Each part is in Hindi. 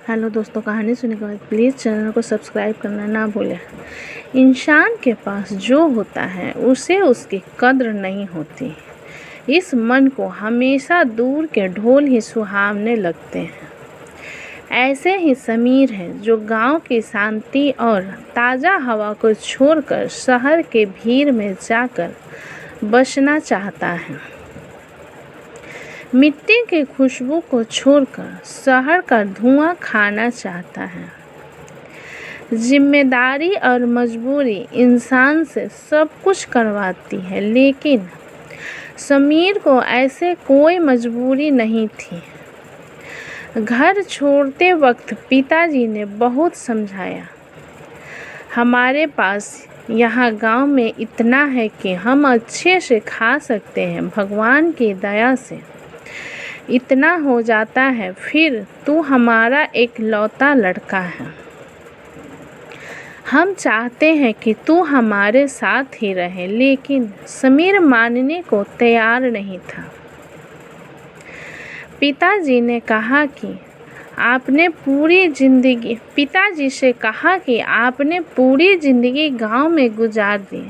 हेलो दोस्तों, कहानी सुनने के बाद प्लीज़ चैनल को सब्सक्राइब करना ना भूलें। इंसान के पास जो होता है उसे उसकी कद्र नहीं होती। इस मन को हमेशा दूर के ढोल ही सुहावने लगते हैं। ऐसे ही समीर है जो गांव की शांति और ताज़ा हवा को छोड़कर शहर के भीड़ में जाकर बसना चाहता है। मिट्टी की खुशबू को छोड़कर शहर का धुआं खाना चाहता है। जिम्मेदारी और मजबूरी इंसान से सब कुछ करवाती है, लेकिन समीर को ऐसे कोई मजबूरी नहीं थी। घर छोड़ते वक्त पिताजी ने बहुत समझाया, हमारे पास यहाँ गांव में इतना है कि हम अच्छे से खा सकते हैं। भगवान की दया से इतना हो जाता है, फिर तू हमारा एक लौता लड़का है। हम चाहते हैं कि तू हमारे साथ ही रहे, लेकिन समीर मानने को तैयार नहीं था। पिताजी से कहा कि आपने पूरी जिंदगी गांव में गुजार दी,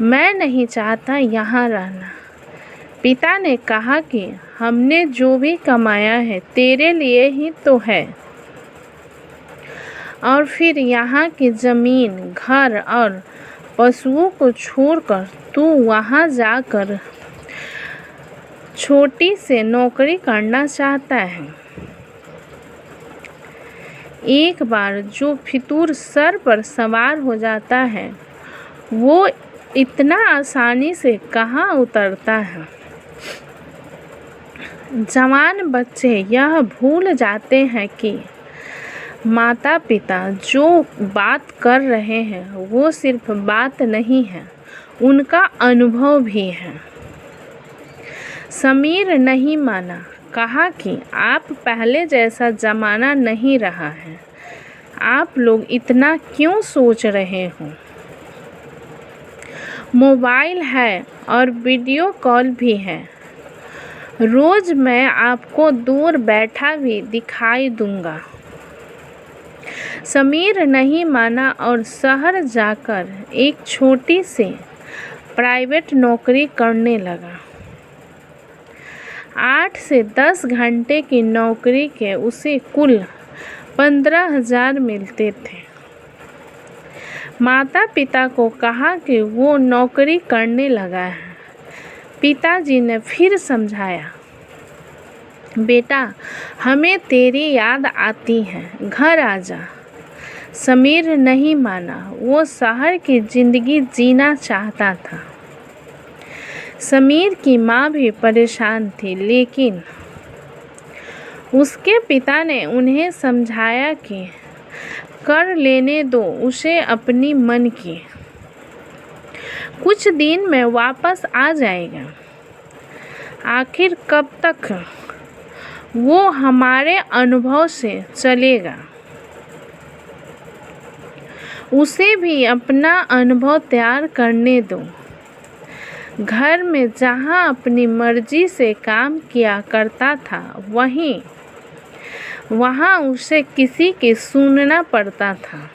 मैं नहीं चाहता यहाँ रहना। पिता ने कहा कि हमने जो भी कमाया है तेरे लिए ही तो है, और फिर यहाँ की ज़मीन, घर और पशुओं को छोड़कर तू वहाँ जाकर छोटी से नौकरी करना चाहता है। एक बार जो फितूर सर पर सवार हो जाता है वो इतना आसानी से कहाँ उतरता है। जवान बच्चे यह भूल जाते हैं कि माता पिता जो बात कर रहे हैं वो सिर्फ बात नहीं है, उनका अनुभव भी है। समीर नहीं माना, कहा कि आप पहले जैसा ज़माना नहीं रहा है, आप लोग इतना क्यों सोच रहे हो। मोबाइल है और वीडियो कॉल भी है, रोज़ मैं आपको दूर बैठा भी दिखाई दूंगा। समीर नहीं माना और शहर जाकर एक छोटी सी प्राइवेट नौकरी करने लगा। 8 से 10 घंटे की नौकरी के उसे कुल 15,000 मिलते थे। माता पिता को कहा कि वो नौकरी करने लगा है। पिताजी ने फिर समझाया, बेटा हमें तेरी याद आती है, घर आ जा। समीर नहीं माना, वो शहर की ज़िंदगी जीना चाहता था। समीर की माँ भी परेशान थी, लेकिन उसके पिता ने उन्हें समझाया कि कर लेने दो उसे अपनी मन की, कुछ दिन में वापस आ जाएगा। आखिर कब तक वो हमारे अनुभव से चलेगा, उसे भी अपना अनुभव तैयार करने दो। घर में जहाँ अपनी मर्जी से काम किया करता था, वहाँ उसे किसी की सुनना पड़ता था।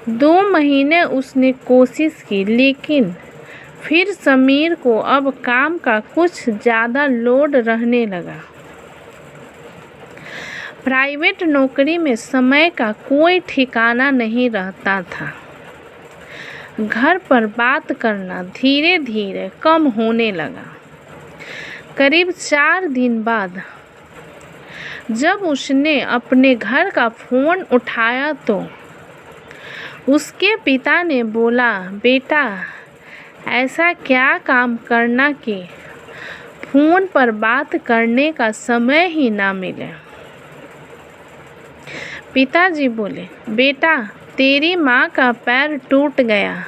2 महीने उसने कोशिश की, लेकिन फिर समीर को अब काम का कुछ ज़्यादा लोड रहने लगा। प्राइवेट नौकरी में समय का कोई ठिकाना नहीं रहता था। घर पर बात करना धीरे धीरे कम होने लगा। करीब 4 दिन बाद जब उसने अपने घर का फ़ोन उठाया तो उसके पिता ने बोला, बेटा ऐसा क्या काम करना कि फ़ोन पर बात करने का समय ही ना मिले। पिताजी बोले, बेटा तेरी माँ का पैर टूट गया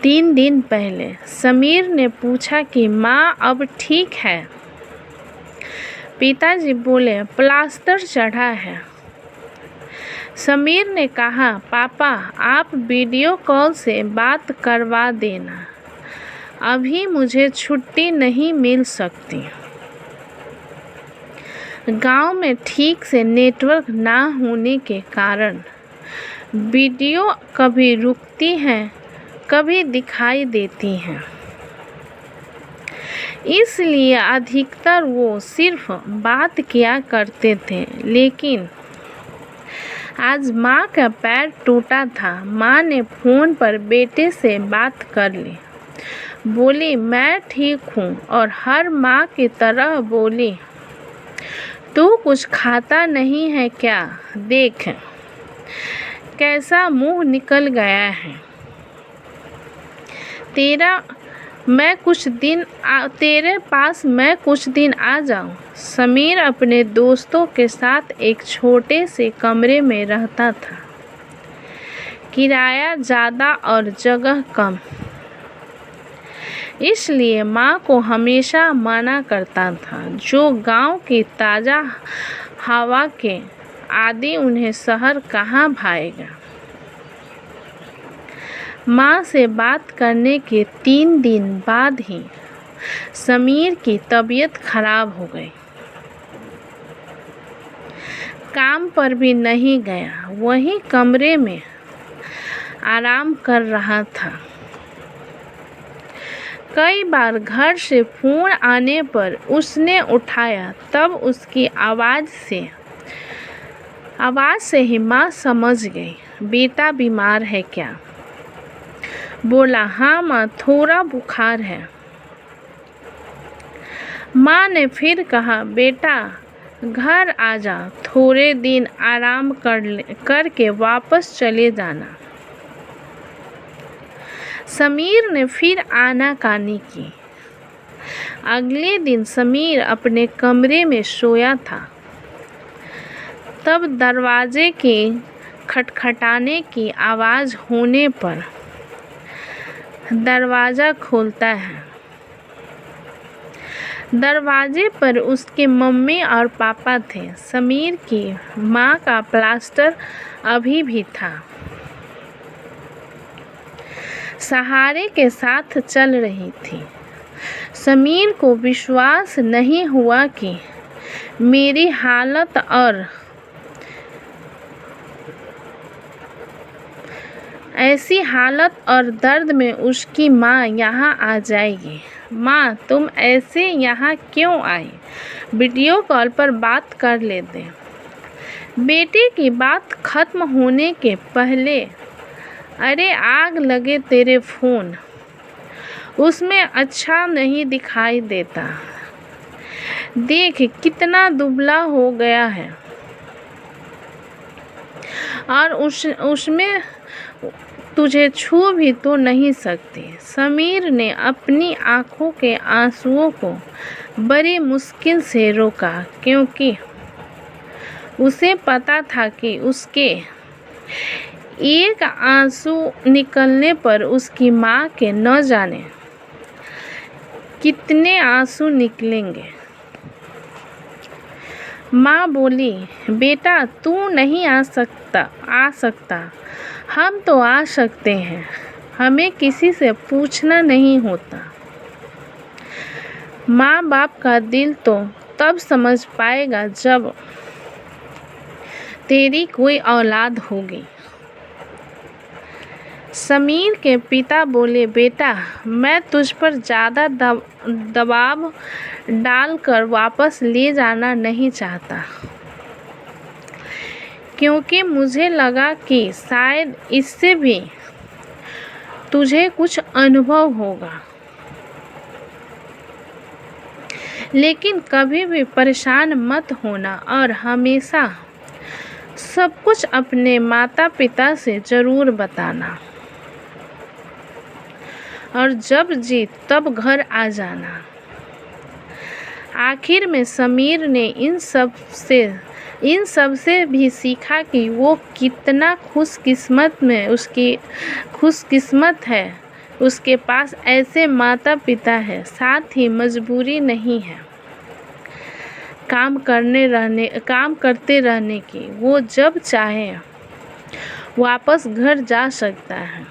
3 दिन पहले। समीर ने पूछा कि माँ अब ठीक है। पिताजी बोले, प्लास्टर चढ़ा है। समीर ने कहा, पापा आप वीडियो कॉल से बात करवा देना, अभी मुझे छुट्टी नहीं मिल सकती। गांव में ठीक से नेटवर्क ना होने के कारण वीडियो कभी रुकती हैं, कभी दिखाई देती हैं। इसलिए अधिकतर वो सिर्फ बात किया करते थे। लेकिन आज माँ का पैर टूटा था। माँ ने फ़ोन पर बेटे से बात कर ली। बोली, मैं ठीक हूँ, और हर माँ की तरह बोली, तू कुछ खाता नहीं है क्या? देख कैसा मुंह निकल गया है तेरा। तेरे पास मैं कुछ दिन आ जाऊं। समीर अपने दोस्तों के साथ एक छोटे से कमरे में रहता था। किराया ज़्यादा और जगह कम, इसलिए माँ को हमेशा मना करता था। जो गांव की ताज़ा हवा के आदि उन्हें शहर कहाँ भाएगा। माँ से बात करने के 3 दिन बाद ही समीर की तबीयत खराब हो गई। काम पर भी नहीं गया, वहीं कमरे में आराम कर रहा था। कई बार घर से फ़ोन आने पर उसने उठाया, तब उसकी आवाज़ से ही माँ समझ गई, बेटा बीमार है क्या? बोला, हाँ माँ, थोड़ा बुखार है। माँ ने फिर कहा, बेटा घर आ जा, थोड़े दिन आराम करके वापस चले जाना। समीर ने फिर आनाकानी की। अगले दिन समीर अपने कमरे में सोया था। तब दरवाजे के खटखटाने की आवाज़ होने पर दरवाज़ा खोलता है। दरवाजे पर उसके मम्मी और पापा थे। समीर की माँ का प्लास्टर अभी भी था। सहारे के साथ चल रही थी। समीर को विश्वास नहीं हुआ कि मेरी हालत और ऐसी हालत और दर्द में उसकी माँ यहाँ आ जाएगी। माँ, तुम ऐसे यहाँ क्यों आई? वीडियो कॉल पर बात कर लेते। बेटे की बात खत्म होने के पहले, अरे आग लगे तेरे फ़ोन, उसमें अच्छा नहीं दिखाई देता। देख कितना दुबला हो गया है, और उसमें तुझे छू भी तो नहीं सकती। समीर ने अपनी आंखों के आंसुओं को बड़ी मुश्किल से रोका, क्योंकि उसे पता था कि उसके एक आंसू निकलने पर उसकी माँ के न जाने कितने आंसू निकलेंगे। माँ बोली, बेटा तू नहीं आ सकता, हम तो आ सकते हैं, हमें किसी से पूछना नहीं होता। माँ बाप का दिल तो तब समझ पाएगा जब तेरी कोई औलाद होगी। समीर के पिता बोले, बेटा मैं तुझ पर ज़्यादा दबाव डालकर वापस ले जाना नहीं चाहता, क्योंकि मुझे लगा कि शायद इससे भी तुझे कुछ अनुभव होगा। लेकिन कभी भी परेशान मत होना, और हमेशा सब कुछ अपने माता पिता से ज़रूर बताना, और जब जी तब घर आ जाना। आखिर में समीर ने इन सब से भी सीखा कि वो कितना खुशकिस्मत है। उसके पास ऐसे माता पिता है, साथ ही मजबूरी नहीं है काम करते रहने की। वो जब चाहे वापस घर जा सकता है।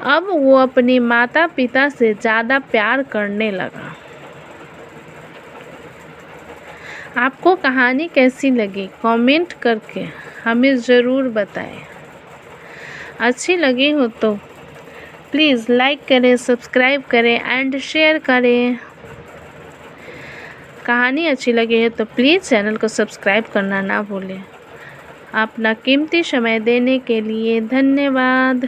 अब वो अपने माता पिता से ज़्यादा प्यार करने लगा। आपको कहानी कैसी लगी कमेंट करके हमें ज़रूर बताएं। अच्छी लगी हो तो प्लीज़ लाइक करें, सब्सक्राइब करें एंड शेयर करें। कहानी अच्छी लगी है तो प्लीज़ चैनल को सब्सक्राइब करना ना भूलें। अपना कीमती समय देने के लिए धन्यवाद।